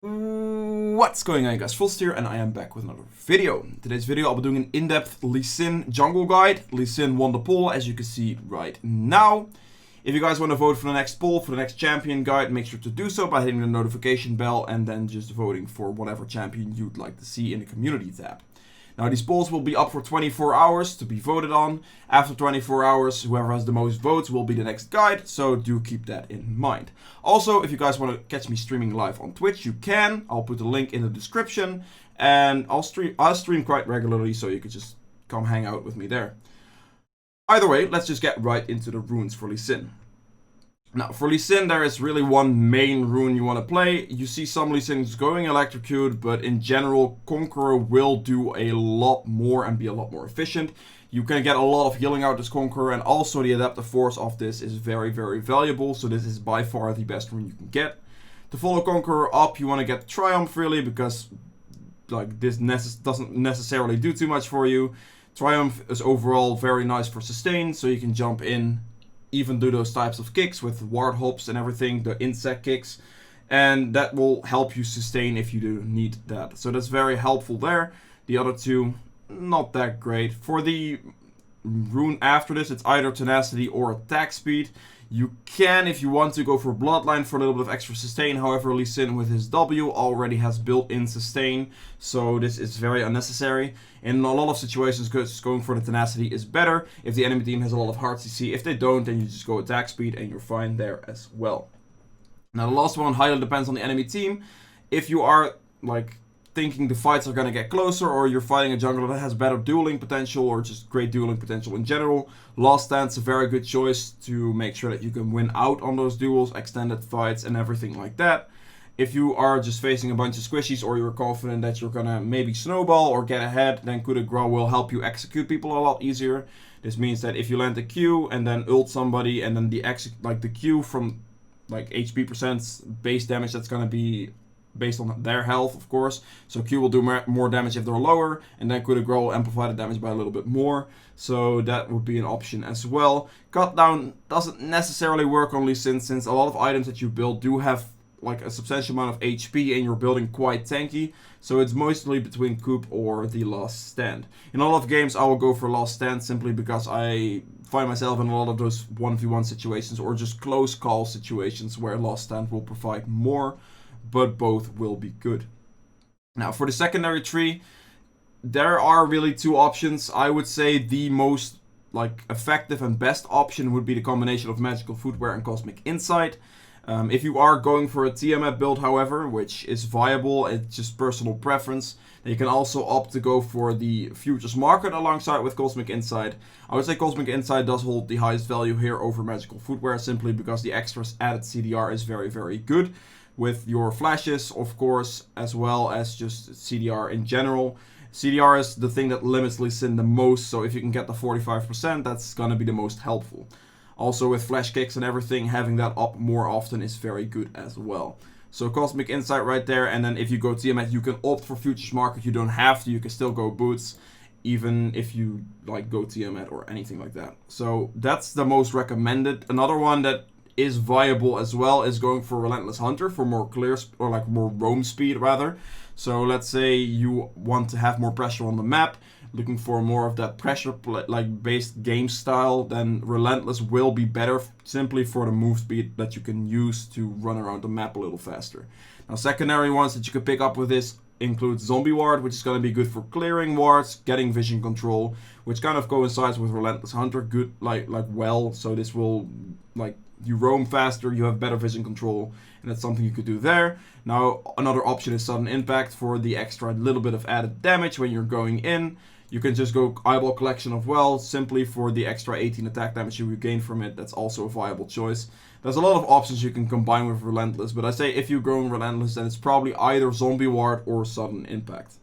What's going on, guys? Fulst here, and I am back with another video. In today's video, I'll be doing an in-depth Lee Sin jungle guide. Lee Sin won the poll, as you can see right now. If you guys want to vote for the next poll, for the next champion guide, make sure to do so by hitting the notification bell and then just voting for whatever champion you'd like to see in the community tab. Now, these polls will be up for 24 hours to be voted on. After 24 hours, whoever has the most votes will be the next guide, so do keep that in mind. Also, if you guys want to catch me streaming live on Twitch, you can. I'll put the link in the description, and I'll stream quite regularly, so you can just come hang out with me there. Either way, let's just get right into the runes for Lee Sin. Now, for Lee Sin, there is really one main rune you want to play. You see some Lee Sins going electrocute, but in general, Conqueror will do a lot more and be a lot more efficient. You can get a lot of healing out of this Conqueror, and also the adaptive force of this is very, very valuable. So this is by far the best rune you can get. To follow Conqueror up, you want to get Triumph really, because like this doesn't necessarily do too much for you. Triumph is overall very nice for sustain, so you can jump in, even do those types of kicks with ward hops and everything, the insect kicks, and that will help you sustain if you do need that. So that's very helpful there. The other two, not that great. For the rune after this, it's either tenacity or attack speed. You can, if you want to, go for Bloodline for a little bit of extra sustain. However, Lee Sin with his W already has built-in sustain, so this is very unnecessary. In a lot of situations, going for the tenacity is better if the enemy team has a lot of hard CC. If they don't, then you just go attack speed and you're fine there as well. Now, the last one highly depends on the enemy team. If you are like thinking the fights are going to get closer, or you're fighting a jungler that has better dueling potential or just great dueling potential in general, Last Stand's a very good choice to make sure that you can win out on those duels, extended fights and everything like that. If you are just facing a bunch of squishies, or you're confident that you're going to maybe snowball or get ahead, then Coup de Grace will help you execute people a lot easier. This means that if you land a Q and then ult somebody, and then the Q from like HP percent base damage, that's going to be based on their health, of course. So Q will do more damage if they're lower, and then Coup de Grace will amplify the damage by a little bit more. So that would be an option as well. Cut down doesn't necessarily work on Lee Sin, since a lot of items that you build do have like a substantial amount of HP, and you're building quite tanky. So it's mostly between Coup or the Last Stand. In a lot of games, I will go for Last Stand simply because I find myself in a lot of those 1v1 situations or just close call situations where Last Stand will provide more, but both will be good. Now, for the secondary tree, there are really two options. I would say the most like effective and best option would be the combination of Magical Footwear and Cosmic Insight. If you are going for a Tiamat build, however, which is viable, it's just personal preference, then you can also opt to go for the Futures Market alongside with Cosmic Insight. I would say Cosmic Insight does hold the highest value here over Magical Footwear, simply because the extra added CDR is very, very good with your flashes, of course, as well as just CDR in general. CDR is the thing that limits Lee Sin the most, so if you can get the 45%, that's gonna be the most helpful. Also, with flash kicks and everything, having that up more often is very good as well. So Cosmic Insight right there, and then if you go Tiamat, you can opt for Futures Market. You don't have to, you can still go Boots, even if you like go Tiamat or anything like that. So that's the most recommended. Another one that is viable as well is going for Relentless Hunter for more clear, or like more roam speed rather. So let's say you want to have more pressure on the map, looking for more of that pressure like based game style, then Relentless will be better simply for the move speed that you can use to run around the map a little faster. Now, secondary ones that you can pick up with this include Zombie Ward, which is going to be good for clearing wards, getting vision control, which kind of coincides with Relentless Hunter good like well. So this will like you roam faster, you have better vision control, and that's something you could do there. Now, another option is Sudden Impact for the extra little bit of added damage when you're going in. You can just go Eyeball Collection of Well, simply for the extra 18 attack damage you gain from it. That's also a viable choice. There's a lot of options you can combine with Relentless, but I say if you're going Relentless, then it's probably either Zombie Ward or Sudden Impact.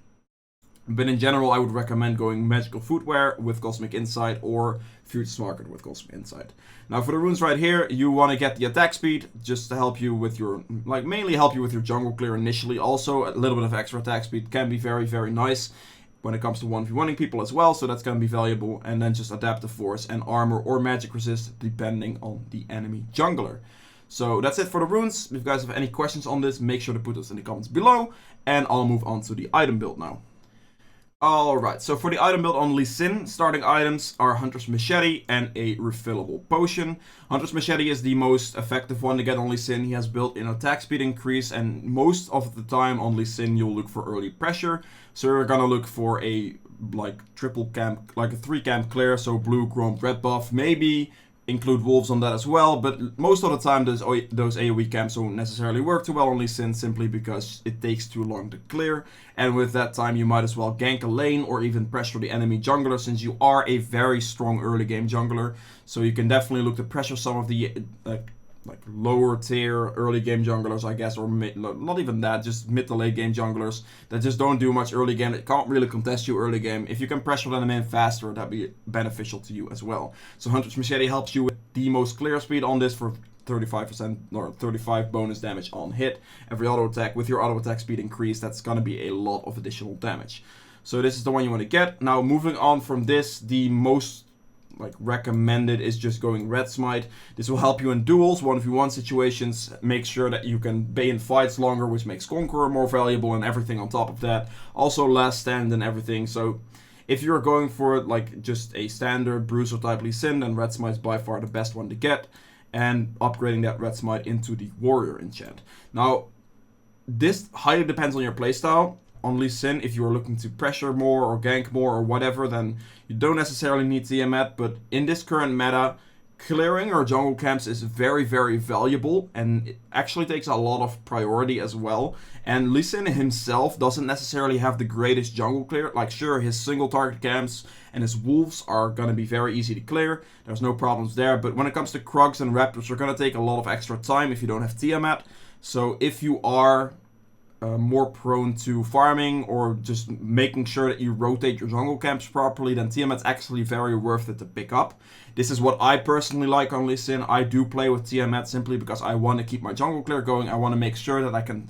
But in general, I would recommend going Magical Footwear with Cosmic Insight or Futures Market with Cosmic Insight. Now, for the runes right here, you want to get the attack speed just to help you with your, like mainly help you with your jungle clear initially. Also, a little bit of extra attack speed can be very, very nice when it comes to 1v1ing people as well, so that's going to be valuable. And then just adaptive force and armor or magic resist depending on the enemy jungler. So that's it for the runes. If you guys have any questions on this, make sure to put those in the comments below, and I'll move on to the item build now. Alright, so for the item build on Lee Sin, starting items are Hunter's Machete and a refillable potion. Hunter's Machete is the most effective one to get on Lee Sin. He has built-in attack speed increase, and most of the time on Lee Sin you'll look for early pressure. So you're gonna look for a triple camp, like a 3-camp clear, so blue, chrome, red buff, maybe include wolves on that as well, but most of the time those AoE camps don't necessarily work too well on Lee Sin, simply because it takes too long to clear, and with that time you might as well gank a lane or even pressure the enemy jungler, since you are a very strong early game jungler. So you can definitely look to pressure some of the like lower tier early game junglers, I guess, or not even that, just mid to late game junglers that just don't do much early game, that can't really contest you early game. If you can pressure them in faster, that'd be beneficial to you as well. So Hunter's Machete helps you with the most clear speed on this for 35% or 35 bonus damage on hit. Every auto attack, with your auto attack speed increased, that's gonna be a lot of additional damage. So this is the one you want to get. Now moving on from this, the most recommended is just going Red Smite. This will help you in duels, 1v1 situations, make sure that you can stay in fights longer, which makes Conqueror more valuable, and everything on top of that. Also last stand and everything. So if you're going for just a standard bruiser type Lee Sin, then Red Smite is by far the best one to get, and upgrading that Red Smite into the Warrior enchant. Now this highly depends on your playstyle. On Lee Sin, if you are looking to pressure more or gank more or whatever, then you don't necessarily need Tiamat, but in this current meta, clearing our jungle camps is very, very valuable, and it actually takes a lot of priority as well. And Lee Sin himself doesn't necessarily have the greatest jungle clear. Like, sure, his single target camps and his wolves are gonna be very easy to clear, there's no problems there, but when it comes to Krugs and Raptors, they're gonna take a lot of extra time if you don't have Tiamat. So if you are more prone to farming or just making sure that you rotate your jungle camps properly, then Tiamat's actually very worth it to pick up. This is what I personally like on Lee Sin. I do play with Tiamat simply because I want to keep my jungle clear going. I want to make sure that I can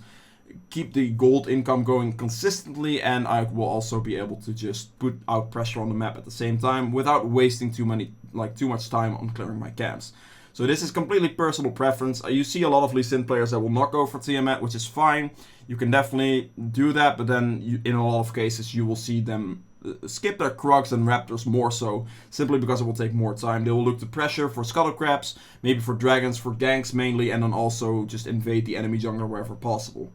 keep the gold income going consistently, and I will also be able to just put out pressure on the map at the same time without wasting too much time on clearing my camps. So this is completely personal preference. You see a lot of Lee Sin players that will not go for Tiamat, which is fine. You can definitely do that, but then in a lot of cases you will see them skip their Krugs and Raptors more so, simply because it will take more time. They will look to pressure for Scuttle Crabs, maybe for Dragons, for ganks mainly, and then also just invade the enemy jungler wherever possible.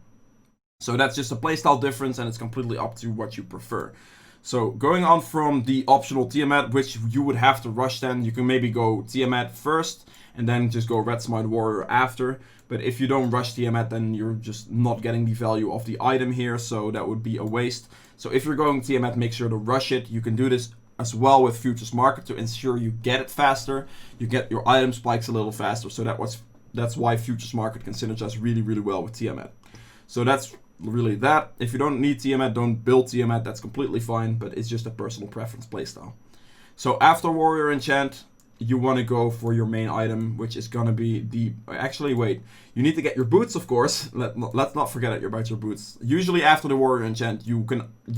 So that's just a playstyle difference, and it's completely up to what you prefer. So going on from the optional Tiamat, which you would have to rush then, you can maybe go Tiamat first, and then just go Red Smite Warrior after. But if you don't rush Tiamat, then you're just not getting the value of the item here, so that would be a waste. So if you're going Tiamat, make sure to rush it. You can do this as well with Futures Market to ensure you get it faster. You get your item spikes a little faster, so that's why Futures Market can synergize really, really well with Tiamat. So that's really that. If you don't need Tiamat, don't build Tiamat, that's completely fine, but it's just a personal preference playstyle. So after Warrior Enchant, you want to go for your main item, which is going to be the... Actually, wait. You need to get your boots, of course. Let's not forget about your boots. Usually after the Warrior Enchant, you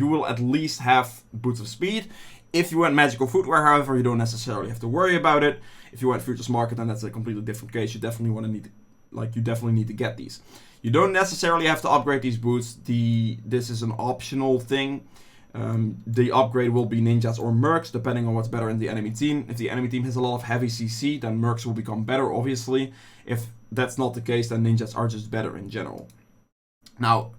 will at least have Boots of Speed. If you want Magical Footwear, however, you don't necessarily have to worry about it. If you want Futures Market, then that's a completely different case. You definitely need to get these. You don't necessarily have to upgrade these boots. This is an optional thing. The upgrade will be ninjas or mercs, depending on what's better in the enemy team. If the enemy team has a lot of heavy CC, then mercs will become better, obviously. If that's not the case, then ninjas are just better in general. Now,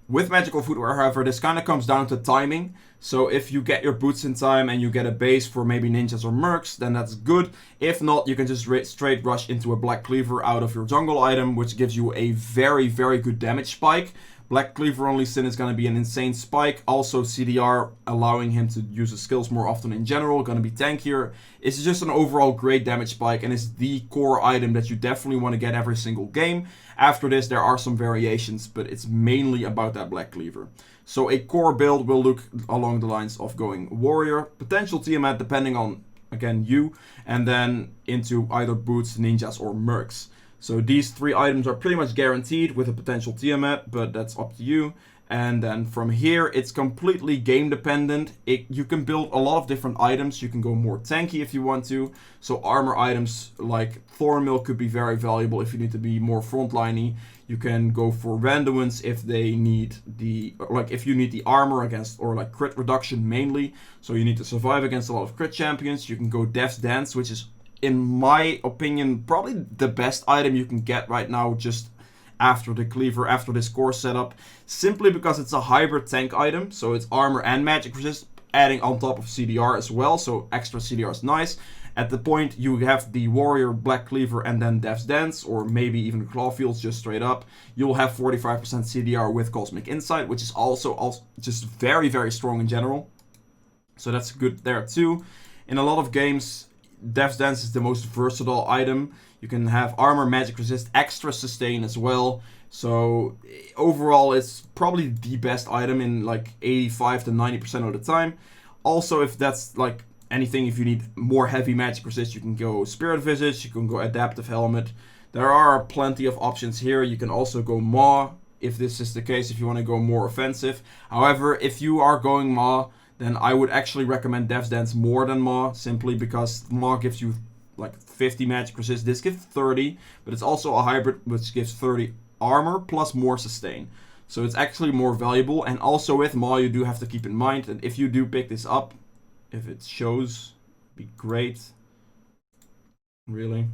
with Magical Footwear, however, this kind of comes down to timing. So if you get your boots in time and you get a base for maybe ninjas or mercs, then that's good. If not, you can just straight rush into a Black Cleaver out of your jungle item, which gives you a very, very good damage spike. Black Cleaver on Lee Sin is going to be an insane spike. Also CDR, allowing him to use his skills more often in general, going to be tankier. It's just an overall great damage spike, and it's the core item that you definitely want to get every single game. After this, there are some variations, but it's mainly about that Black Cleaver. So a core build will look along the lines of going Warrior, potential Tiamat depending on, again, you, and then into either boots, ninjas, or mercs. So these 3 items are pretty much guaranteed with a potential Tiamat, but that's up to you. And then from here, it's completely game dependent. You can build a lot of different items. You can go more tanky if you want to. So armor items like Thornmill could be very valuable if you need to be more frontliney. You can go for randoms if they need if you need the armor against, or like crit reduction mainly. So you need to survive against a lot of crit champions. You can go Death's Dance, which is, in my opinion, probably the best item you can get right now, just after the cleaver, after this core setup, simply because it's a hybrid tank item. So it's armor and magic resist, adding on top of CDR as well. So extra CDR is nice. At the point you have the warrior, black cleaver, and then Death's Dance, or maybe even Clawfields just straight up, you'll have 45% CDR with Cosmic Insight, which is also just very, very strong in general. So that's good there too. In a lot of games, Death's Dance is the most versatile item. You can have armor, magic resist, extra sustain as well. So overall, it's probably the best item in like 85 to 90% of the time. Also, if that's like anything, if you need more heavy magic resist, you can go Spirit Visage, you can go Adaptive Helmet. There are plenty of options here. You can also go Maw, if this is the case, if you want to go more offensive. However, if you are going Maw, then I would actually recommend Death's Dance more than Maw, simply because Maw gives you like 50 magic resist. This gives 30, but it's also a hybrid which gives 30 armor plus more sustain. So it's actually more valuable. And also with Maw, you do have to keep in mind that if you do pick this up, if it shows, be great. Really.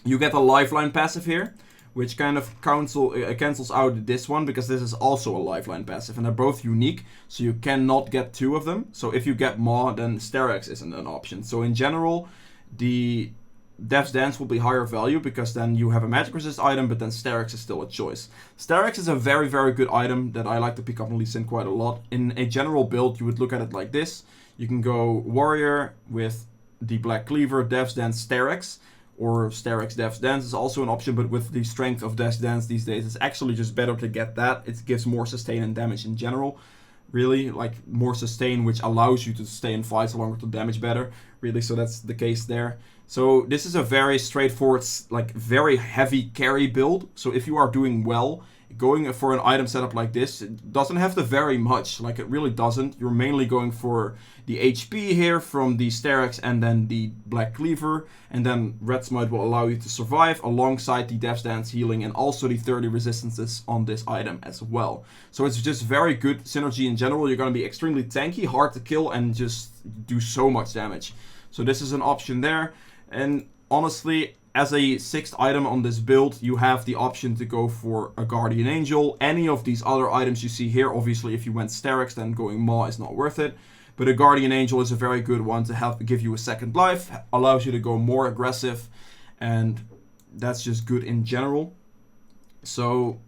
You get a lifeline passive here, which kind of cancels out this one, because this is also a lifeline passive, and they're both unique, so you cannot get 2 of them. So if you get Maw, then Strix isn't an option. So in general, the Death's Dance will be higher value, because then you have a magic resist item, but then Strix is still a choice. Strix is a very, very good item that I like to pick up on Lee Sin quite a lot. In a general build, you would look at it like this. You can go Warrior with the Black Cleaver, Death's Dance, Strix, or Strix Death's Dance is also an option, but with the strength of Death's Dance these days, it's actually just better to get that. It gives more sustain and damage in general. Really, like more sustain, which allows you to stay in fights longer to damage better. Really, so that's the case there. So this is a very straightforward, like very heavy carry build. So if you are doing well, going for an item setup like this, it doesn't have to vary much. Like, it really doesn't. You're mainly going for the HP here from the Strix and then the Black Cleaver, and then Red Smite will allow you to survive alongside the Death's Dance healing and also the 30 resistances on this item as well. So it's just very good synergy in general. You're going to be extremely tanky, hard to kill, and just do so much damage. So this is an option there. And honestly, as a 6th item on this build, you have the option to go for a Guardian Angel. Any of these other items you see here, obviously if you went Strix, then going Maw is not worth it. But a Guardian Angel is a very good one to help give you a second life, allows you to go more aggressive, and that's just good in general. So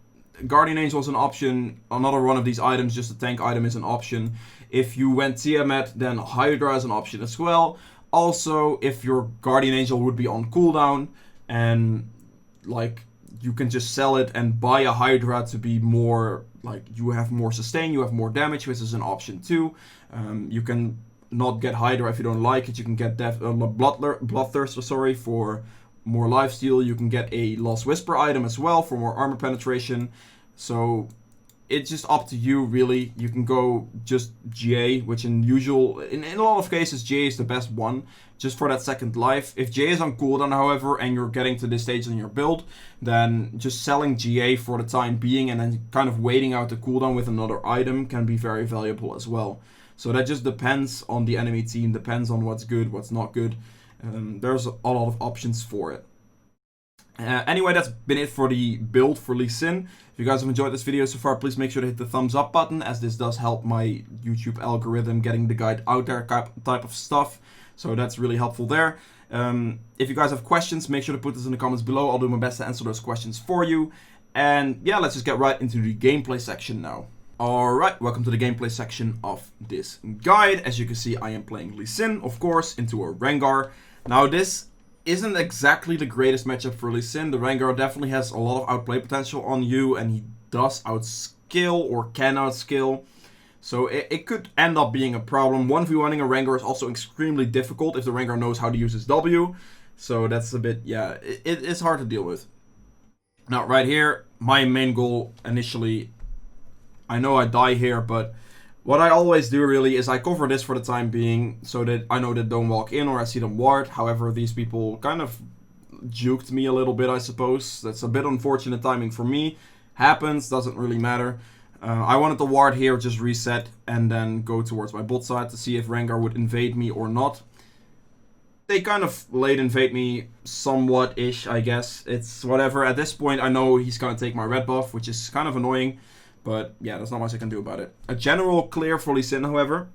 Guardian Angel is an option. Another one of these items, just a tank item, is an option. If you went Tiamat, then Hydra is an option as well. Also, if your Guardian Angel would be on cooldown, and like you can just sell it and buy a Hydra to be more, like, you have more sustain, you have more damage, which is an option too. You can not get Hydra if you don't like it. You can get Bloodthirster, for more lifesteal. You can get a Lost Whisper item as well for more armor penetration. So it's just up to you, really. You can go just GA, which in a lot of cases, GA is the best one, just for that second life. If GA is on cooldown, however, and you're getting to this stage in your build, then just selling GA for the time being and then kind of waiting out the cooldown with another item can be very valuable as well. So that just depends on the enemy team, depends on what's good, what's not good. There's a lot of options for it. Anyway, that's been it for the build for Lee Sin. If you guys have enjoyed this video so far, please make sure to hit the thumbs up button, as this does help my YouTube algorithm getting the guide out there type of stuff. So that's really helpful there. If you guys have questions, make sure to put this in the comments below. I'll do my best to answer those questions for you. And yeah, let's just get right into the gameplay section now. Alright, welcome to the gameplay section of this guide. As you can see, I am playing Lee Sin, of course, into a Rengar. Now this isn't exactly the greatest matchup for Lee Sin. The Rengar definitely has a lot of outplay potential on you, and he does outskill or can outskill. So it could end up being a problem. 1v1ing a Rengar is also extremely difficult if the Rengar knows how to use his W. So that's a bit, yeah, it is hard to deal with. Now, right here, my main goal initially, I know I die here, but what I always do really is I cover this for the time being so that I know they don't walk in or I see them ward. However, these people kind of juked me a little bit, I suppose. That's a bit unfortunate timing for me. Happens, doesn't really matter. I wanted the ward here, just reset, and then go towards my bot side to see if Rengar would invade me or not. They kind of late invade me somewhat-ish, I guess. It's whatever. At this point, I know he's going to take my red buff, which is kind of annoying. But yeah, there's not much I can do about it. A general clear for Lee Sin, however,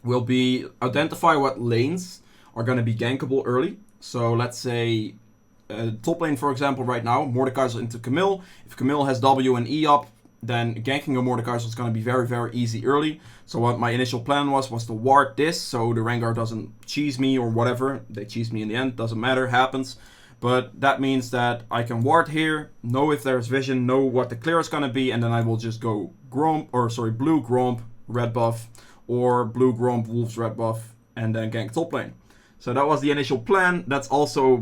will be identify what lanes are going to be gankable early. So let's say top lane, for example, right now, Mordekaiser into Camille. If Camille has W and E up, then ganking a Mordekaiser is going to be very, very easy early. So what my initial plan was to ward this, so the Rengar doesn't cheese me or whatever. They cheese me in the end, doesn't matter, happens. But that means that I can ward here, know if there's vision, know what the clear is going to be, and then I will just go blue Gromp, red buff, or blue Gromp, Wolves, red buff, and then gank top lane. So that was the initial plan. That's also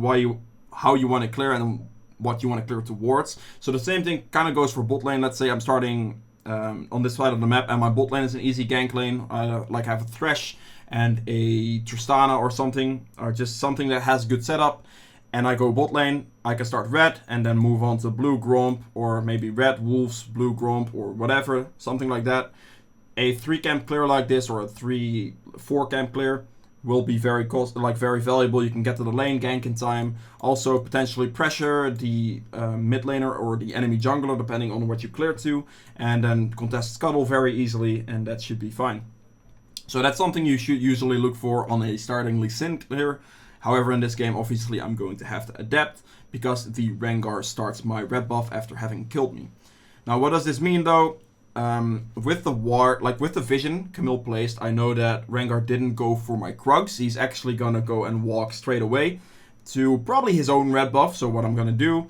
how you want to clear and what you want to clear towards. So the same thing kind of goes for bot lane. Let's say I'm starting on this side of the map and my bot lane is an easy gank lane. I have a Thresh and a Tristana or something, or just something that has good setup. And I go bot lane, I can start red and then move on to blue Gromp, or maybe red Wolves, blue Gromp, or whatever, something like that. A 3 camp clear like this, or a 4 camp clear, will be very valuable. You can get to the lane, gank in time. Also potentially pressure the mid laner or the enemy jungler, depending on what you clear to, and then contest scuttle very easily, and that should be fine. So that's something you should usually look for on a starting Lee Sin clear. However, in this game, obviously, I'm going to have to adapt because the Rengar starts my red buff after having killed me. Now, what does this mean, though? With the ward, with the vision Camille placed, I know that Rengar didn't go for my Krugs. He's actually gonna go and walk straight away to probably his own red buff. So what I'm gonna do,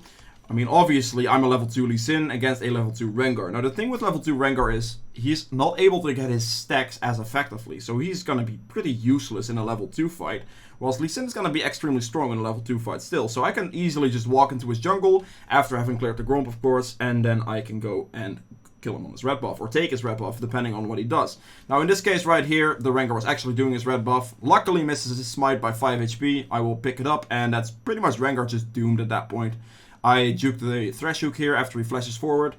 I mean, obviously, I'm a level 2 Lee Sin against a level 2 Rengar. Now, the thing with level 2 Rengar is he's not able to get his stacks as effectively. So he's gonna be pretty useless in a level 2 fight. Whilst Lee Sin is going to be extremely strong in a level 2 fight still. So I can easily just walk into his jungle after having cleared the Gromp, of course. And then I can go and kill him on his red buff. Or take his red buff, depending on what he does. Now in this case right here, the Rengar was actually doing his red buff. Luckily misses his smite by 5 HP. I will pick it up. And that's pretty much Rengar just doomed at that point. I juked the Thresh hook here after he flashes forward.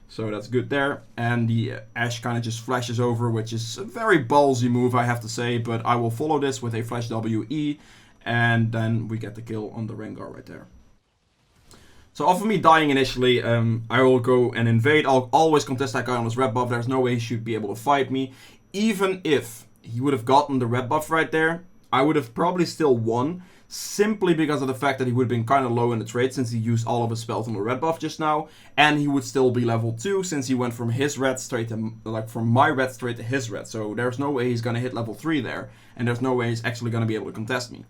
So that's good there. And the Ashe kind of just flashes over, which is a very ballsy move, I have to say. But I will follow this with a flash WE. And then we get the kill on the Rengar right there. So off of me dying initially, I will go and invade. I'll always contest that guy on his red buff. There's no way he should be able to fight me. Even if he would have gotten the red buff right there, I would have probably still won. Simply because of the fact that he would have been kind of low in the trade since he used all of his spells on the red buff just now. And he would still be level 2 since he went from his red straight to, from my red straight to his red. So there's no way he's going to hit level 3 there. And there's no way he's actually going to be able to contest me.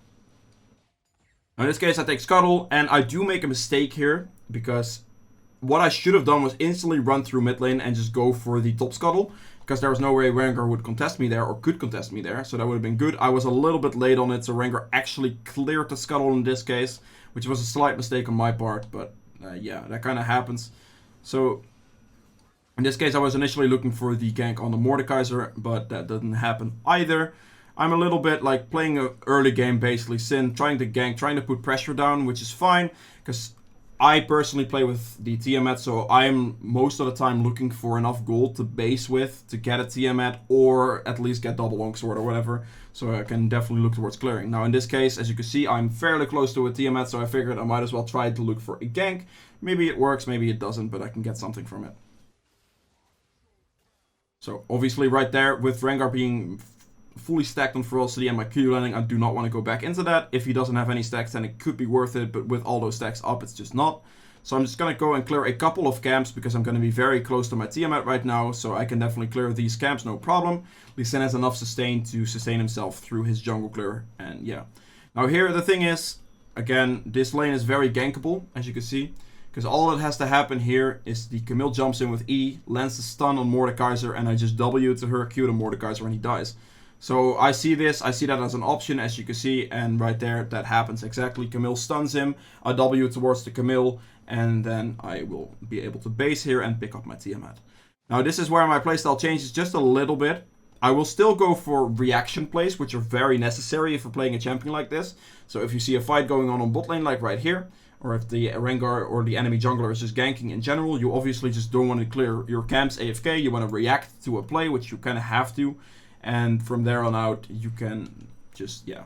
Now in this case I take Scuttle, and I do make a mistake here. Because what I should have done was instantly run through mid lane and just go for the top Scuttle. Because there was no way Rengar would contest me there, or could contest me there. So that would have been good. I was a little bit late on it, so Rengar actually cleared the Scuttle in this case. Which was a slight mistake on my part, but yeah, that kind of happens. So, in this case I was initially looking for the gank on the Mordekaiser, but that didn't happen either. I'm a little bit playing an early game basically, Sin, trying to gank, trying to put pressure down, which is fine. Because I personally play with the Tiamat, so I'm most of the time looking for enough gold to base with to get a Tiamat, or at least get double longsword or whatever, so I can definitely look towards clearing. Now in this case, as you can see, I'm fairly close to a Tiamat, so I figured I might as well try to look for a gank. Maybe it works, maybe it doesn't, but I can get something from it. So obviously right there, with Rengar being fully stacked on ferocity and my Q landing, I do not want to go back into that. If he doesn't have any stacks, then it could be worth it, but with all those stacks up, it's just not. So I'm just going to go and clear a couple of camps, because I'm going to be very close to my Tiamat right now, so I can definitely clear these camps, no problem. Lee Sin has enough sustain to sustain himself through his jungle clear, and yeah. Now here, the thing is, again, this lane is very gankable, as you can see. Because all that has to happen here is the Camille jumps in with E, lands the stun on Mordekaiser, and I just W to her, Q to Mordekaiser, and he dies. So I see this, I see that as an option, as you can see, and right there, that happens exactly. Camille stuns him, I W towards the Camille, and then I will be able to base here and pick up my Tiamat. Now this is where my playstyle changes just a little bit. I will still go for reaction plays, which are very necessary if you're playing a champion like this. So if you see a fight going on bot lane, like right here, or if the Rengar or the enemy jungler is just ganking in general, you obviously just don't want to clear your camps AFK, you want to react to a play, which you kind of have to. And from there on out, you can just, yeah.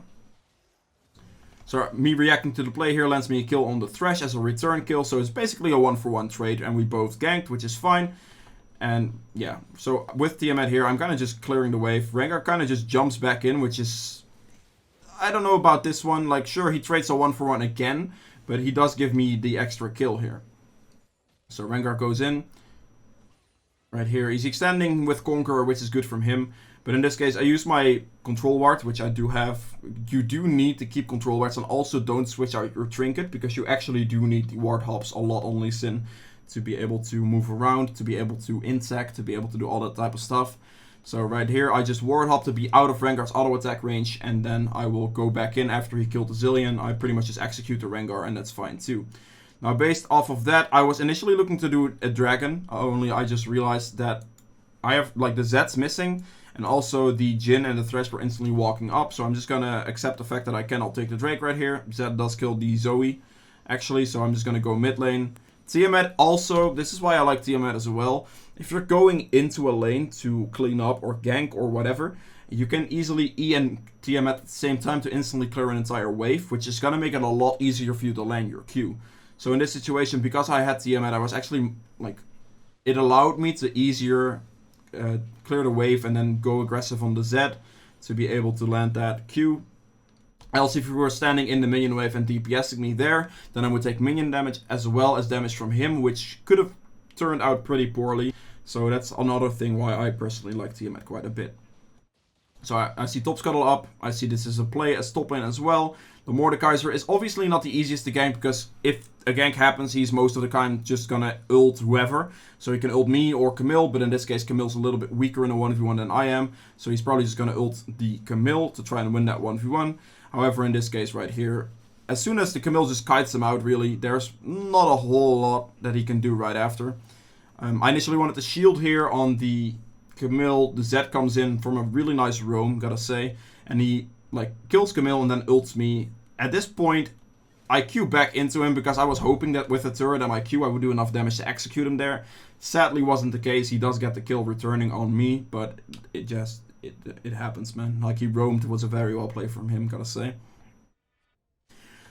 So me reacting to the play here lands me a kill on the Thresh as a return kill. So it's basically a 1-for-1 trade, and we both ganked, which is fine. And yeah, so with Tiamat here, I'm kind of just clearing the wave. Rengar kind of just jumps back in, which is, I don't know about this one. Like, sure, he trades a 1-for-1 again, but he does give me the extra kill here. So Rengar goes in. Right here, he's extending with Conqueror, which is good from him. But in this case, I use my control ward, which I do have. You do need to keep control wards, and also don't switch out your trinket, because you actually do need the ward hops a lot on Lee Sin to be able to move around, to be able to insect, to be able to do all that type of stuff. So right here, I just ward hop to be out of Rengar's auto attack range, and then I will go back in after he killed the Zillion. I pretty much just execute the Rengar, and that's fine too. Now, based off of that, I was initially looking to do a dragon, only I just realized that I have, like, the Zeds missing, and also the Jhin and the Thresh were instantly walking up, so I'm just gonna accept the fact that I cannot take the Drake right here. Zed does kill the Zoe, actually, so I'm just gonna go mid lane. Tiamat also, this is why I like Tiamat as well. If you're going into a lane to clean up or gank or whatever, you can easily E and Tiamat at the same time to instantly clear an entire wave, which is gonna make it a lot easier for you to land your Q. So in this situation, because I had Tiamat, I was actually, like, it allowed me to easier clear the wave and then go aggressive on the Z to be able to land that Q. Else, if you were standing in the minion wave and DPSing me there, then I would take minion damage as well as damage from him, which could have turned out pretty poorly. So that's another thing why I personally like Tiamat quite a bit. So I see top scuttle up, I see this is a play as top lane as well. The Mordekaiser is obviously not the easiest to gank, because if a gank happens, he's most of the time just gonna ult whoever. So he can ult me or Camille, but in this case Camille's a little bit weaker in a 1v1 than I am. So he's probably just gonna ult the Camille to try and win that 1v1. However, in this case right here, as soon as the Camille just kites him out, really, there's not a whole lot that he can do right after. I initially wanted to shield here on the Camille. The Z comes in from a really nice roam, gotta say, and he, like, kills Camille and then ults me. At this point, I Q back into him because I was hoping that with the turret and my Q I would do enough damage to execute him there. Sadly, wasn't the case. He does get the kill returning on me, but it happens, man. Like, he roamed, it was a very well play from him, gotta say.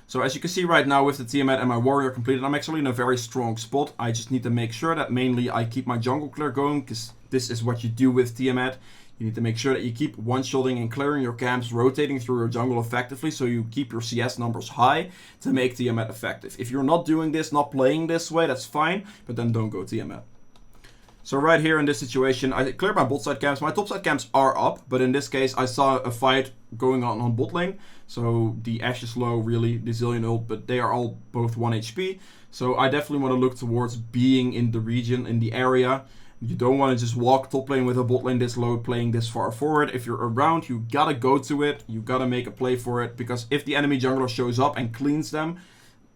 So as you can see right now with the Tiamat and my warrior completed, I'm actually in a very strong spot. I just need to make sure that mainly I keep my jungle clear going, because this is what you do with Tiamat. You need to make sure that you keep one-shotting and clearing your camps, rotating through your jungle effectively, so you keep your CS numbers high to make Tiamat effective. If you're not doing this, not playing this way, that's fine, but then don't go Tiamat. So right here in this situation, I cleared my bot side camps. My top side camps are up, but in this case, I saw a fight going on bot lane. So the Ashe is low, really, the Zillion ult, but they are all both 1 HP. So I definitely want to look towards being in the region, in the area. You don't want to just walk top lane with a bot lane this low, playing this far forward. If you're around, you gotta go to it. You gotta make a play for it, because if the enemy jungler shows up and cleans them,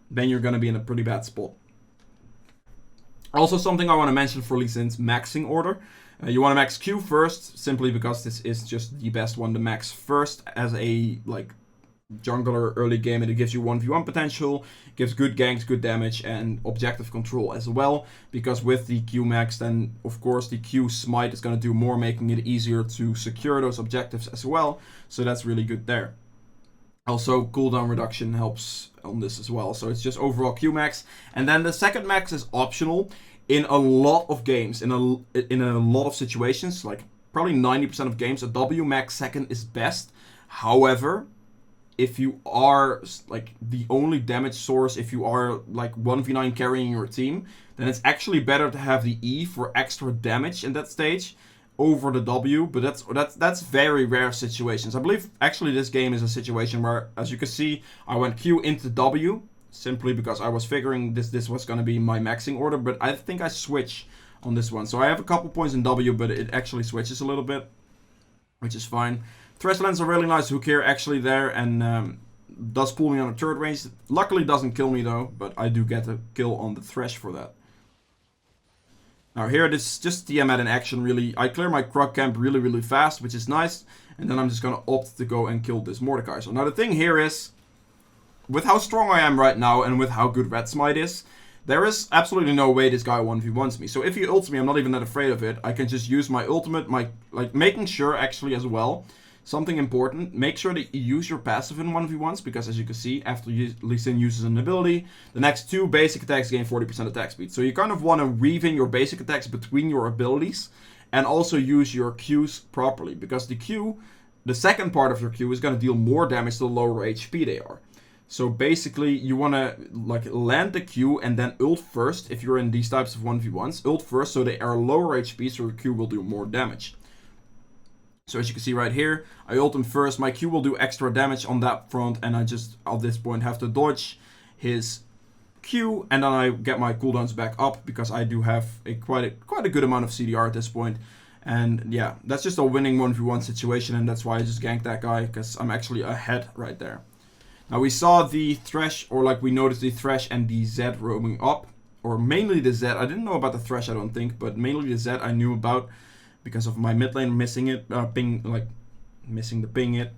then you're gonna be in a pretty bad spot. Also, something I want to mention for Lee Sin's maxing order. You want to max Q first, simply because this is just the best one to max first as a, like, jungler early game, and it gives you 1v1 potential, gives good ganks, good damage, and objective control as well. Because with the Q max, then of course the Q smite is going to do more, making it easier to secure those objectives as well. So that's really good there. Also, cooldown reduction helps on this as well. So it's just overall Q max. And then the second max is optional in a lot of games, in a lot of situations, like probably 90% of games, a W max second is best. However, if you are, like, the only damage source, if you are, like, 1v9 carrying your team, then it's actually better to have the E for extra damage in that stage over the W, but that's very rare situations. I believe actually this game is a situation where, as you can see, I went Q into W simply because I was figuring this was going to be my maxing order, but I think I switch on this one. So I have a couple points in W, but it actually switches a little bit, which is fine. Thresh lands a really nice hook here actually there, and does pull me on a turret range. Luckily doesn't kill me though, but I do get a kill on the Thresh for that. Now here it is just Tiamat in action really. I clear my Krug camp really fast, which is nice. And then I'm just gonna opt to go and kill this Mordecai. So now the thing here is, with how strong I am right now and with how good Red Smite is, there is absolutely no way this guy 1v1s me. So if he ults me, I'm not even that afraid of it. I can just use my ultimate, making sure actually as well. Something important, make sure that you use your passive in 1v1s, because as you can see, after Lee Sin uses an ability, the next 2 basic attacks gain 40% attack speed. So you kind of want to weave in your basic attacks between your abilities, and also use your Qs properly, because the Q, the second part of your Q, is going to deal more damage the lower HP they are. So basically, you want to land the Q and then ult first, if you're in these types of 1v1s, ult first so they are lower HP, so your Q will do more damage. So as you can see right here, I ult him first, my Q will do extra damage on that front, and I just, at this point, have to dodge his Q, and then I get my cooldowns back up, because I do have quite a good amount of CDR at this point. And yeah, that's just a winning 1v1 situation, and that's why I just ganked that guy, because I'm actually ahead right there. Now we saw the Thresh, or we noticed the Thresh and the Zed roaming up, or mainly the Zed. I didn't know about the Thresh, I don't think, but mainly the Zed I knew about, because of my mid lane missing it, missing the ping it.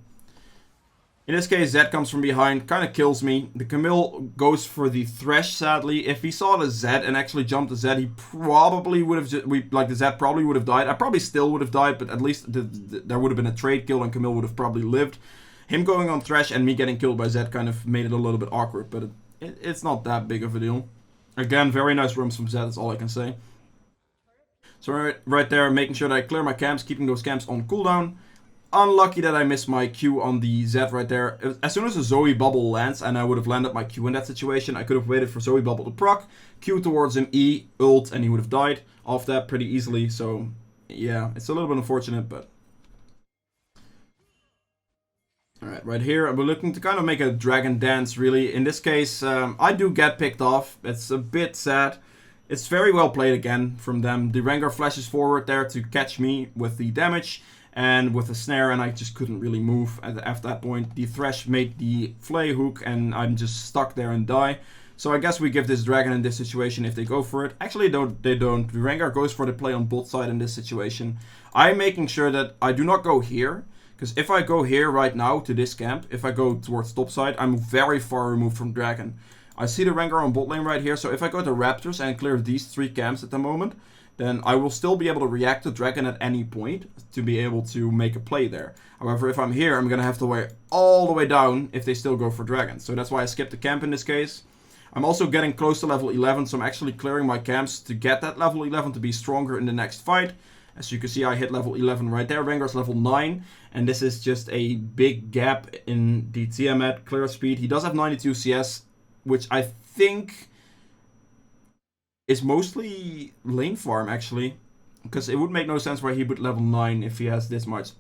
In this case, Zed comes from behind, kind of kills me. The Camille goes for the Thresh, sadly. If he saw the Zed and actually jumped the Zed, he probably would have, the Zed probably would have died. I probably still would have died, but at least there would have been a trade kill and Camille would have probably lived. Him going on Thresh and me getting killed by Zed kind of made it a little bit awkward, but it's not that big of a deal. Again, very nice roams from Zed, that's all I can say. So right there, making sure that I clear my camps, keeping those camps on cooldown. Unlucky that I missed my Q on the Zed right there. As soon as a Zoe bubble lands, and I would have landed my Q in that situation, I could have waited for Zoe bubble to proc, Q towards him, E, ult, and he would have died off that pretty easily. So yeah, it's a little bit unfortunate, but... Alright, right here, we're looking to kind of make a dragon dance, really. In this case, I do get picked off. It's a bit sad. It's very well played again from them. The Rengar flashes forward there to catch me with the damage and with the snare, and I just couldn't really move at that point. The Thresh made the flay hook, and I'm just stuck there and die. So I guess we give this dragon in this situation if they go for it. Actually, they don't. The Rengar goes for the play on bot side in this situation. I'm making sure that I do not go here, because if I go here right now to this camp, if I go towards top side, I'm very far removed from dragon. I see the Rengar on bot lane right here, so if I go to Raptors and clear these 3 camps at the moment, then I will still be able to react to dragon at any point to be able to make a play there. However, if I'm here, I'm going to have to wait all the way down if they still go for dragon. So that's why I skipped the camp in this case. I'm also getting close to level 11, so I'm actually clearing my camps to get that level 11 to be stronger in the next fight. As you can see, I hit level 11 right there. Rengar's level 9, and this is just a big gap in the Tiamat clear speed. He does have 92 CS, which I think is mostly lane farm, actually. Because it would make no sense why he would level 9 if he has this much.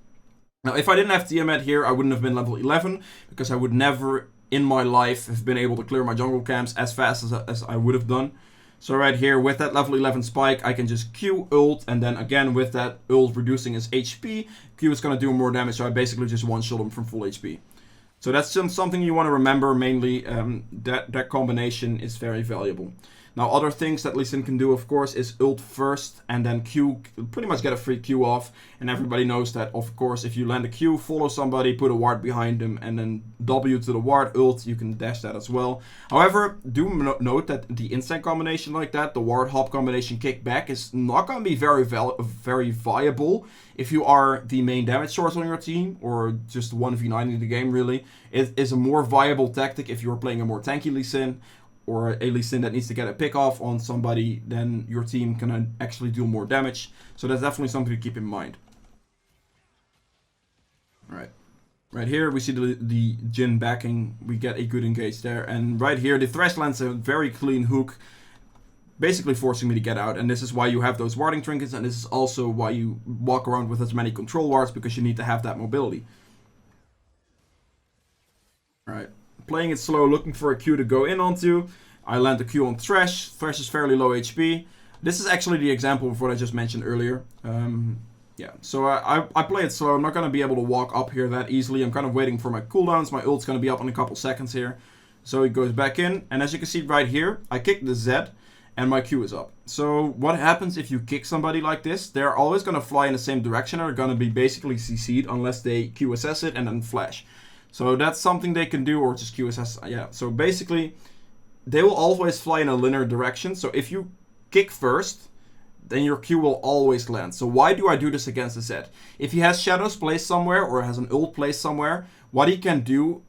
Now, if I didn't have Tiamat here, I wouldn't have been level 11, because I would never in my life have been able to clear my jungle camps as fast as I would have done. So right here, with that level 11 spike, I can just Q ult, and then again with that ult reducing his HP, Q is going to do more damage, so I basically just one-shot him from full HP. So that's something you want to remember mainly, that combination is very valuable. Now other things that Lee Sin can do, of course, is ult first and then Q, pretty much get a free Q off. And everybody knows that, of course, if you land a Q, follow somebody, put a ward behind them, and then W to the ward, ult, you can dash that as well. However, do note that the instant combination like that, the ward hop combination kickback, is not going to be very viable if you are the main damage source on your team, or just 1v9 in the game, really. It is a more viable tactic if you're playing a more tanky Lee Sin, or a Lee Sin that needs to get a pick off on somebody, then your team can actually do more damage. So that's definitely something to keep in mind. Alright. Right here we see the Jhin backing. We get a good engage there. And right here the Thresh lands a very clean hook, basically forcing me to get out. And this is why you have those warding trinkets, and this is also why you walk around with as many control wards, because you need to have that mobility. Alright. Playing it slow, looking for a Q to go in onto. I land a Q on Thresh. Thresh is fairly low HP. This is actually the example of what I just mentioned earlier. Yeah, so I play it slow. I'm not going to be able to walk up here that easily. I'm kind of waiting for my cooldowns. My ult's going to be up in a couple seconds here. So he goes back in. And as you can see right here, I kick the Z and my Q is up. So what happens if you kick somebody like this? They're always going to fly in the same direction. They're going to be basically CC'd unless they QSS it and then flash. So that's something they can do, or just QSS. Yeah, so basically they will always fly in a linear direction. So if you kick first, then your Q will always land. So why do I do this against the Z? If he has shadows placed somewhere or has an ult placed somewhere, what he can do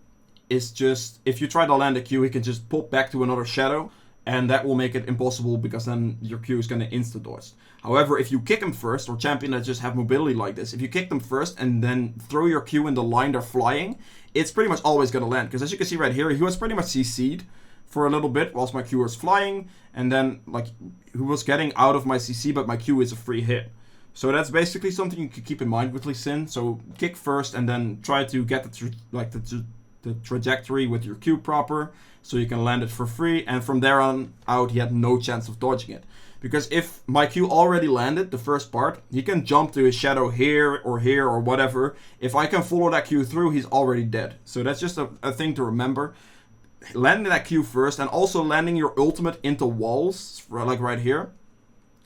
is just, if you try to land a Q, he can just pop back to another shadow, and that will make it impossible because then your Q is going to insta-dodge. However, if you kick him first, or champion that just have mobility like this, if you kick them first and then throw your Q in the line they're flying, it's pretty much always going to land. Because as you can see right here, he was pretty much CC'd for a little bit whilst my Q was flying, and then like he was getting out of my CC, but my Q is a free hit. So that's basically something you can keep in mind with Lee Sin. So kick first and then try to get the trajectory with your Q proper, so you can land it for free, and from there on out he had no chance of dodging it. Because if my Q already landed the first part, he can jump to his shadow here or whatever. If I can follow that Q through, he's already dead. So that's just a thing to remember. Landing that Q first, and also landing your ultimate into walls, like right here.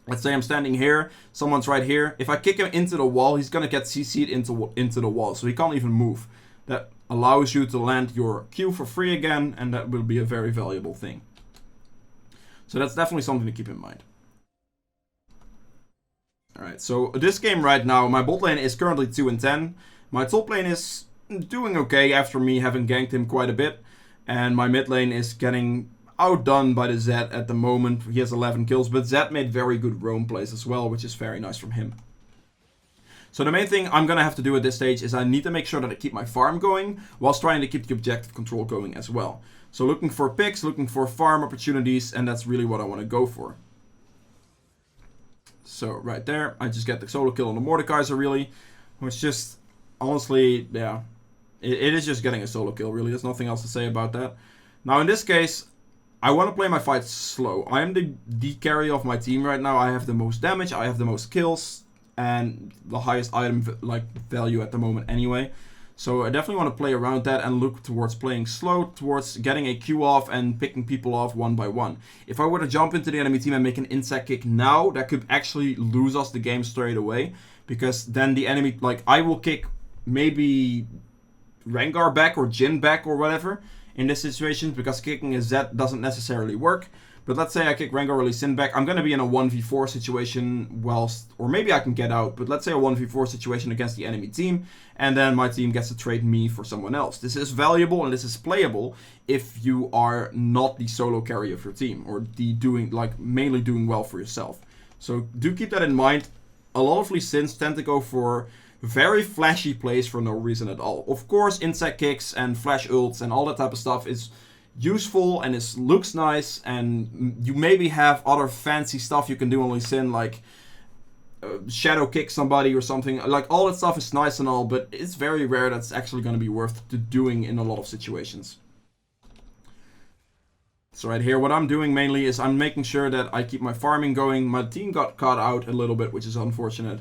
Let's say I'm standing here, someone's right here. If I kick him into the wall, he's gonna get CC'd into the wall, so he can't even move. That allows you to land your Q for free again, and that will be a very valuable thing. So that's definitely something to keep in mind. Alright, so this game right now, my bot lane is currently 2-10. My top lane is doing okay after me having ganked him quite a bit. And my mid lane is getting outdone by the Z at the moment. He has 11 kills, but Z made very good roam plays as well, which is very nice from him. So the main thing I'm going to have to do at this stage is I need to make sure that I keep my farm going, whilst trying to keep the objective control going as well. So looking for picks, looking for farm opportunities, and that's really what I want to go for. So right there, I just get the solo kill on the Mordekaiser really, which just, honestly, yeah. It is just getting a solo kill, really. There's nothing else to say about that. Now, in this case, I want to play my fights slow. I am the carry of my team right now. I have the most damage, I have the most kills, and the highest item value at the moment anyway. So I definitely want to play around that and look towards playing slow, towards getting a Q off and picking people off one by one. If I were to jump into the enemy team and make an insect kick now, that could actually lose us the game straight away. Because then the enemy, like, I will kick maybe Rengar back or Jhin back or whatever in this situation, because kicking a Z doesn't necessarily work. But let's say I kick Rengar or Lee Sin back, I'm going to be in a 1v4 situation whilst, or maybe I can get out, but let's say a 1v4 situation against the enemy team, and then my team gets to trade me for someone else. This is valuable and this is playable if you are not the solo carry of your team, or the mainly doing well for yourself. So do keep that in mind. A lot of Lee Sins tend to go for very flashy plays for no reason at all. Of course, insect kicks and flash ults and all that type of stuff is useful and it looks nice, and you maybe have other fancy stuff you can do on Lee Sin, like shadow kick somebody or something. Like, all that stuff is nice and all, but it's very rare that's actually going to be worth doing in a lot of situations. So right here, what I'm doing mainly is I'm making sure that I keep my farming going. My team got caught out a little bit, which is unfortunate.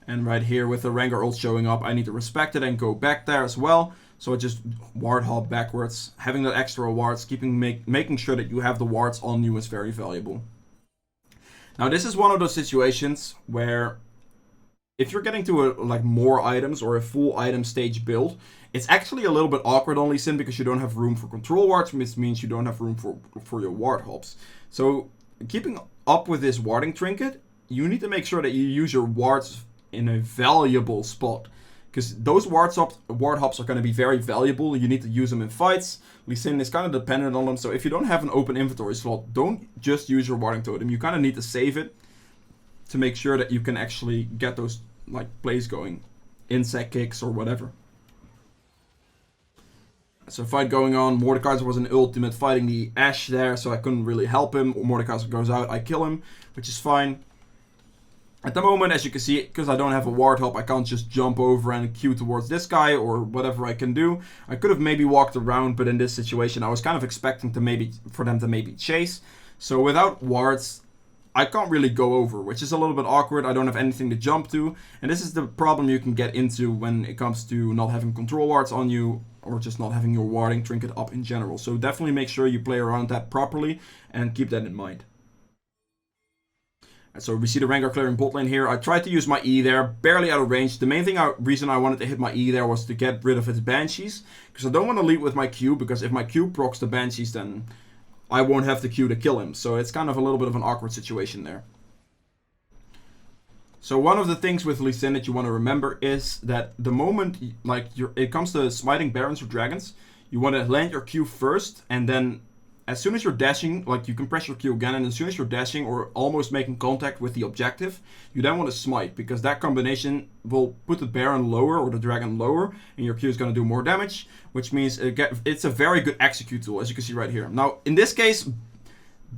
And right here, with the Rengar ult showing up, I need to respect it and go back there as well. So I just ward hop backwards. Having that extra wards, making sure that you have the wards on you is very valuable. Now, this is one of those situations where if you're getting to more items or a full item stage build, it's actually a little bit awkward on Lee Sin because you don't have room for control wards, which means you don't have room for your ward hops. So keeping up with this warding trinket, you need to make sure that you use your wards in a valuable spot, because those ward hops are going to be very valuable. You need to use them in fights. Lee Sin is kind of dependent on them, so if you don't have an open inventory slot, don't just use your warding totem. You kind of need to save it to make sure that you can actually get those plays going, insect kicks or whatever. So fight going on. Mordekaiser was an ultimate fighting the Ashe there, so I couldn't really help him. Mordekaiser goes out, I kill him, which is fine. At the moment, as you can see, because I don't have a ward hop, I can't just jump over and queue towards this guy or whatever I can do. I could have maybe walked around, but in this situation, I was kind of expecting for them to maybe chase. So without wards, I can't really go over, which is a little bit awkward. I don't have anything to jump to. And this is the problem you can get into when it comes to not having control wards on you, or just not having your warding trinket up in general. So definitely make sure you play around that properly and keep that in mind. And so we see the Rengar clearing bot lane here. I tried to use my E there, barely out of range. The main reason I wanted to hit my E there was to get rid of its Banshees. Because I don't want to lead with my Q, because if my Q procs the Banshees, then I won't have the Q to kill him. So it's kind of a little bit of an awkward situation there. So one of the things with Lee Sin that you want to remember is that the moment like it comes to smiting Barons or Dragons, you want to land your Q first, and then as soon as you're dashing, like you can press your Q again, and as soon as you're dashing or almost making contact with the objective, you then want to smite, because that combination will put the Baron lower or the Dragon lower, and your Q is going to do more damage, which means it's a very good execute tool, as you can see right here. Now, in this case,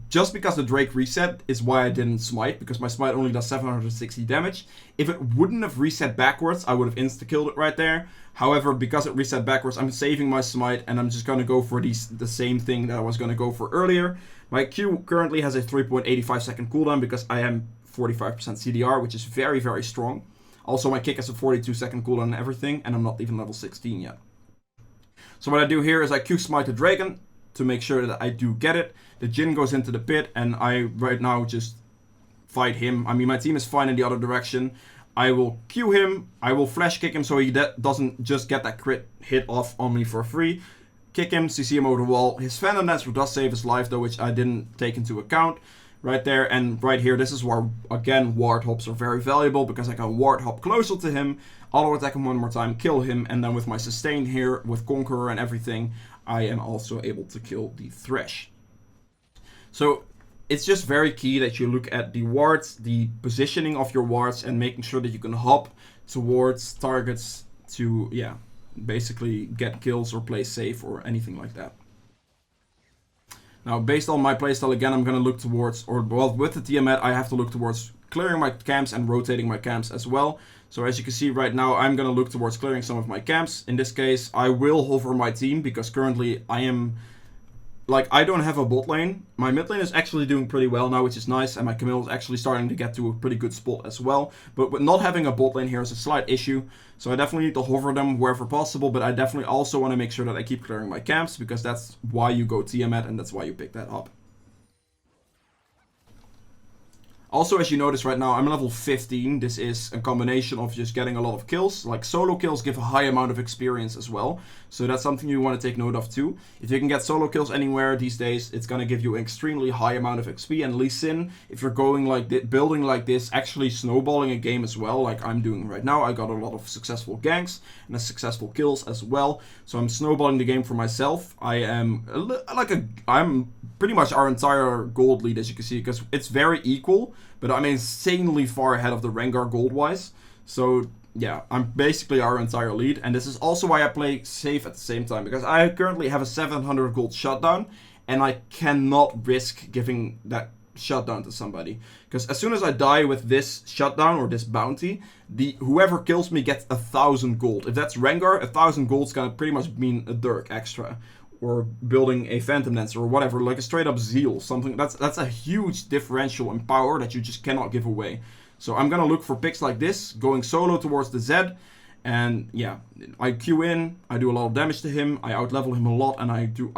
just because the Drake reset is why I didn't smite, because my smite only does 760 damage. If it wouldn't have reset backwards, I would have insta-killed it right there. However, because it reset backwards, I'm saving my smite, and I'm just going to go for the same thing that I was going to go for earlier. My Q currently has a 3.85 second cooldown because I am 45% CDR, which is very, very strong. Also, my kick has a 42 second cooldown and everything, and I'm not even level 16 yet. So what I do here is I Q smite the Dragon to make sure that I do get it. The Jhin goes into the pit, and I right now just fight him. I mean, my team is fine in the other direction. I will Q him, I will flash kick him so he doesn't just get that crit hit off on me for free. Kick him, CC him over the wall. His Phantom Dance does save his life though, which I didn't take into account. Right there, and right here, this is where, again, ward hops are very valuable, because I can ward hop closer to him, auto attack him one more time, kill him, and then with my sustain here, with Conqueror and everything, I am also able to kill the Thresh. So it's just very key that you look at the wards, the positioning of your wards, and making sure that you can hop towards targets to, yeah, basically get kills or play safe or anything like that. Now, based on my playstyle, again, I'm going to look towards, or well, with the Tiamat, I have to look towards clearing my camps and rotating my camps as well. So as you can see right now, I'm going to look towards clearing some of my camps. In this case, I will hover my team, because currently I am, like, I don't have a bot lane. My mid lane is actually doing pretty well now, which is nice, and my Camille is actually starting to get to a pretty good spot as well. But with not having a bot lane here is a slight issue, so I definitely need to hover them wherever possible, but I definitely also want to make sure that I keep clearing my camps, because that's why you go Tiamat, and that's why you pick that up. Also, as you notice right now, I'm level 15. This is a combination of just getting a lot of kills. Like, solo kills give a high amount of experience as well. So that's something you want to take note of too. If you can get solo kills anywhere these days, it's going to give you an extremely high amount of XP. And Lee Sin, if you're going like this, building like this, actually snowballing a game as well, like I'm doing right now. I got a lot of successful ganks and successful kills as well. So I'm snowballing the game for myself. I am I'm pretty much our entire gold lead, as you can see, because it's very equal. But I'm insanely far ahead of the Rengar gold-wise. So, yeah, I'm basically our entire lead. And this is also why I play safe at the same time. Because I currently have a 700 gold shutdown. And I cannot risk giving that shutdown to somebody. Because as soon as I die with this shutdown or this bounty, whoever kills me gets 1,000 gold. If that's Rengar, 1,000 gold is going to pretty much mean a Dirk extra. Or building a Phantom Dancer or whatever, like a straight up Zeal, something that's a huge differential in power that you just cannot give away. So I'm gonna look for picks like this, going solo towards the Zed, and yeah, I Q in, I do a lot of damage to him, I outlevel him a lot, and I do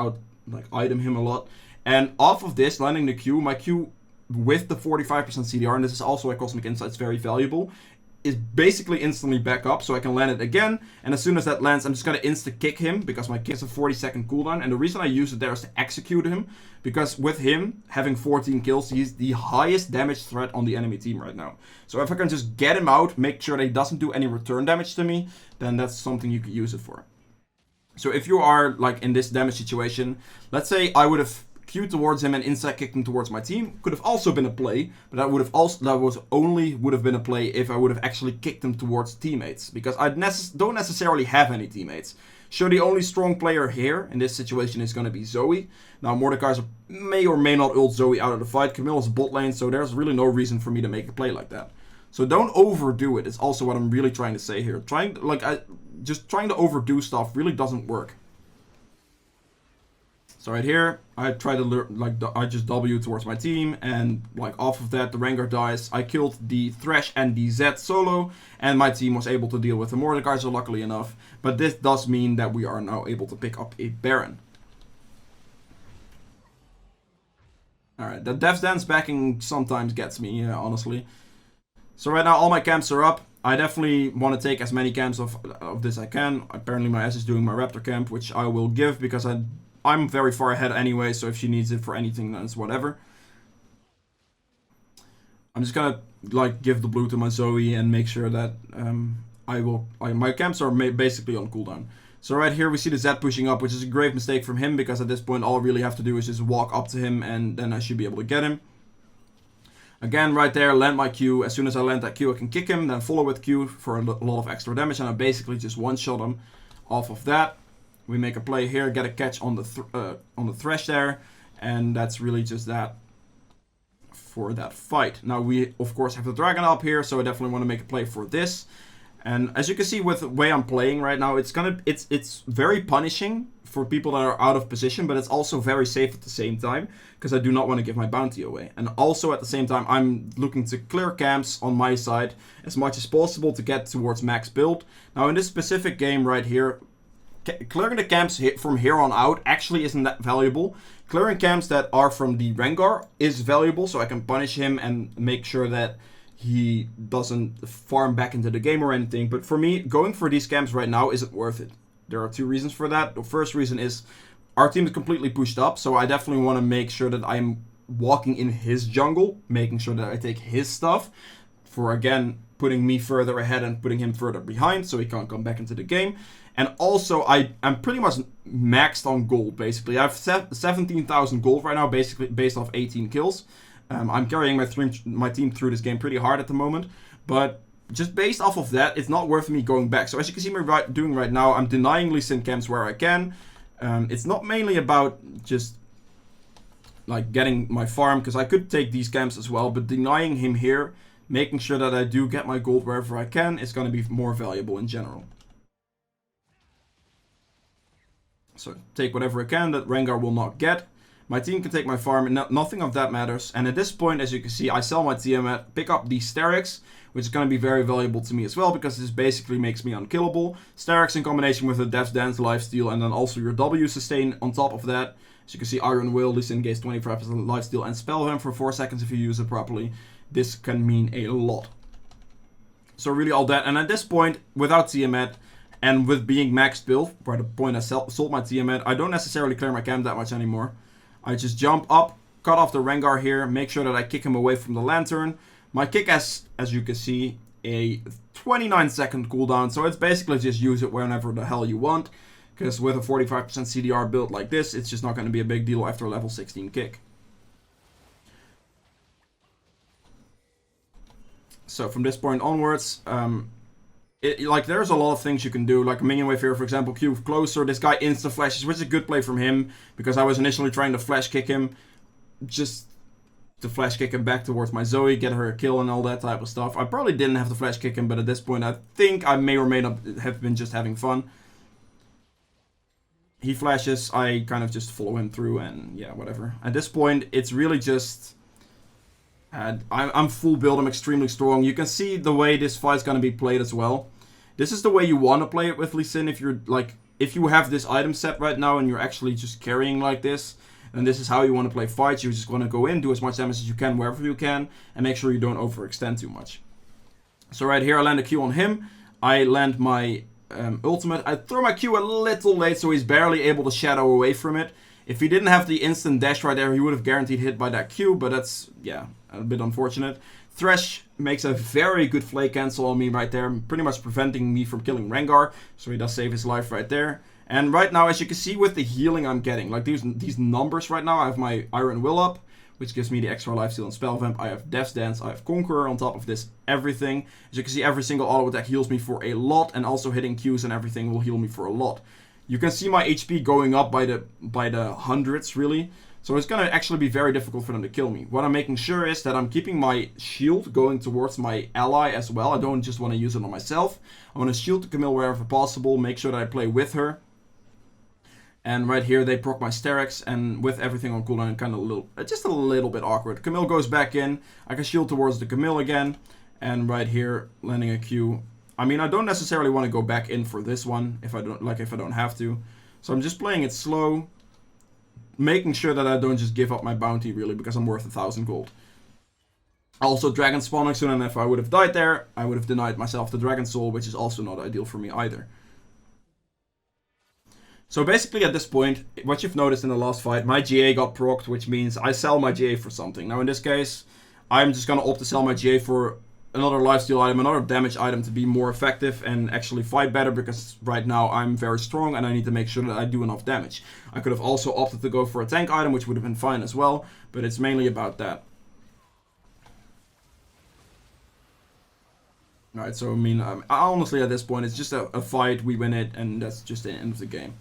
item him a lot. And off of this, landing the Q, my Q with the 45% CDR, and this is also a Cosmic Insights very valuable, is basically instantly back up, so I can land it again, and as soon as that lands, I'm just gonna insta-kick him, because my kick is a 40-second cooldown, and the reason I use it there is to execute him, because with him having 14 kills, he's the highest damage threat on the enemy team right now. So if I can just get him out, make sure that he doesn't do any return damage to me, then that's something you could use it for. So if you are, like, in this damage situation, let's say I would have Q towards him and inside kicked him towards my team, could have also been a play, but that would have only been a play if I would have actually kicked him towards teammates, because I don't necessarily have any teammates. Sure, the only strong player here in this situation is going to be Zoe. Now Mordekaiser may or may not ult Zoe out of the fight. Camille is bot lane, so there's really no reason for me to make a play like that. So don't overdo it. It's also what I'm really trying to say here. Just trying to overdo stuff really doesn't work. So right here, I try to I just W towards my team, and like off of that, the Rengar dies. I killed the Thresh and the Zed solo, and my team was able to deal with the Mordekaiser, luckily enough. But this does mean that we are now able to pick up a Baron. Alright, the Death's Dance backing sometimes gets me, yeah, honestly. So right now all my camps are up. I definitely want to take as many camps of this I can. Apparently my ass is doing my Raptor camp, which I will give because I'm very far ahead anyway, so if she needs it for anything, then it's whatever. I'm just gonna like give the blue to my Zoe and make sure that my camps are basically on cooldown. So right here we see the Zed pushing up, which is a grave mistake from him because at this point all I really have to do is just walk up to him and then I should be able to get him. Again, right there, land my Q. As soon as I land that Q, I can kick him, then follow with Q for a lot of extra damage, and I basically just one-shot him off of that. We make a play here, get a catch on the Thresh there, and that's really just that for that fight. Now we, of course, have the Dragon up here, so I definitely want to make a play for this. And as you can see with the way I'm playing right now, it's very punishing for people that are out of position, but it's also very safe at the same time, because I do not want to give my bounty away. And also at the same time, I'm looking to clear camps on my side as much as possible to get towards max build. Now in this specific game right here, clearing the camps from here on out actually isn't that valuable. Clearing camps that are from the Rengar is valuable, so I can punish him and make sure that he doesn't farm back into the game or anything. But for me, going for these camps right now isn't worth it. There are two reasons for that. The first reason is our team is completely pushed up, so I definitely want to make sure that I'm walking in his jungle, making sure that I take his stuff for, again, putting me further ahead and putting him further behind so he can't come back into the game. And also, I'm pretty much maxed on gold, basically. I have 17,000 gold right now, basically based off 18 kills. I'm carrying my team through this game pretty hard at the moment, but just based off of that, it's not worth me going back. So as you can see me doing right now, I'm denying Lee Sin camps where I can. It's not mainly about just like getting my farm, because I could take these camps as well, but denying him here, making sure that I do get my gold wherever I can, is going to be more valuable in general. So take whatever I can that Rengar will not get. My team can take my farm, and nothing of that matters. And at this point, as you can see, I sell my TM, pick up the Strix, which is going to be very valuable to me as well, because this basically makes me unkillable. Strix in combination with the Death's Dance, Lifesteal, and then also your W sustain on top of that. As you can see, Iron Will, Lee Sin gains 25% Lifesteal, and Spellvamp for 4 seconds if you use it properly. This can mean a lot. So really all that. And at this point, without Tiamat, and with being max build, by the point I sold my Tiamat, I don't necessarily clear my camp that much anymore. I just jump up, cut off the Rengar here, make sure that I kick him away from the Lantern. My kick has, as you can see, a 29-second cooldown, so it's basically just use it whenever the hell you want. Because with a 45% CDR build like this, it's just not going to be a big deal after a level 16 kick. So from this point onwards, there's a lot of things you can do, like a minion wave here, for example, Q closer. This guy insta flashes, which is a good play from him, because I was initially trying to flash kick him, just to flash kick him back towards my Zoe, get her a kill and all that type of stuff. I probably didn't have to flash kick him, but at this point I think I may or may not have been just having fun. He flashes, I kind of just follow him through, and yeah, whatever. At this point, it's really just... I'm full build, I'm extremely strong. You can see the way this fight's gonna be played as well. This is the way you want to play it with Lee Sin. If you're like, if you have this item set right now and you're actually just carrying like this, then this is how you want to play fights. You just want to go in, do as much damage as you can wherever you can, and make sure you don't overextend too much. So right here, I land a Q on him. I land my ultimate. I throw my Q a little late, so he's barely able to shadow away from it. If he didn't have the instant dash right there, he would have guaranteed hit by that Q, but that's, yeah, a bit unfortunate. Thresh makes a very good flay cancel on me right there, pretty much preventing me from killing Rengar, so he does save his life right there. And right now, as you can see with the healing I'm getting, like these numbers right now, I have my Iron Will up, which gives me the extra lifesteal and Spellvamp. I have Death's Dance, I have Conqueror on top of this, everything. As you can see, every single auto attack heals me for a lot, and also hitting Qs and everything will heal me for a lot. You can see my HP going up by the hundreds, really. So it's going to actually be very difficult for them to kill me. What I'm making sure is that I'm keeping my shield going towards my ally as well. I don't just want to use it on myself. I want to shield Camille wherever possible, make sure that I play with her. And right here they proc my Strix, and with everything on cooldown, kind of just a little bit awkward. Camille goes back in. I can shield towards the Camille again, and right here landing a Q. I mean, I don't necessarily want to go back in for this one if I don't have to. So I'm just playing it slow, making sure that I don't just give up my bounty really, because I'm worth 1,000 gold. Also, dragon spawning soon, and if I would have died there, I would have denied myself the dragon soul, which is also not ideal for me either. So basically at this point, what you've noticed in the last fight, my GA got procced, which means I sell my GA for something. Now in this case, I'm just going to opt to sell my GA for another lifesteal item, another damage item to be more effective and actually fight better, because right now I'm very strong and I need to make sure that I do enough damage. I could have also opted to go for a tank item, which would have been fine as well, but it's mainly about that. Alright, so I mean, honestly at this point, it's just a fight, we win it, and that's just the end of the game.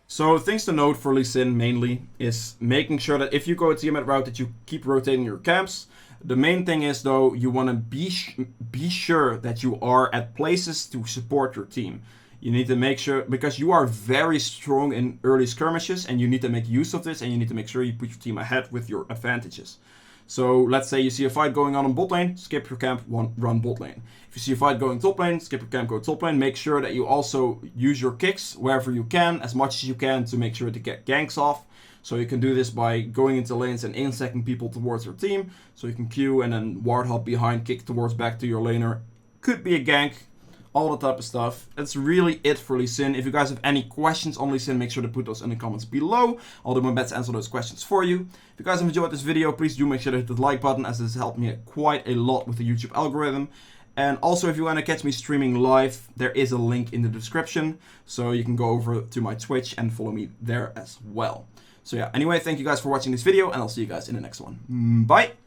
So things to note for Lee Sin mainly is making sure that if you go a Tiamat route that you keep rotating your camps. The main thing is though, you want to be sure that you are at places to support your team. You need to make sure, because you are very strong in early skirmishes, and you need to make use of this, and you need to make sure you put your team ahead with your advantages. So let's say you see a fight going on in bot lane, skip your camp, run bot lane. If you see a fight going top lane, skip your camp, go top lane. Make sure that you also use your kicks wherever you can, as much as you can, to make sure to get ganks off. So you can do this by going into lanes and insecting people towards your team. So you can Q and then ward hop behind, kick towards back to your laner. Could be a gank. All the type of stuff. That's really it for Lee Sin. If you guys have any questions on Lee Sin, make sure to put those in the comments below. I'll do my best to answer those questions for you. If you guys have enjoyed this video, please do make sure to hit the like button, as this has helped me quite a lot with the YouTube algorithm. And also, if you want to catch me streaming live, there is a link in the description. So you can go over to my Twitch and follow me there as well. So yeah, anyway, thank you guys for watching this video, and I'll see you guys in the next one. Bye!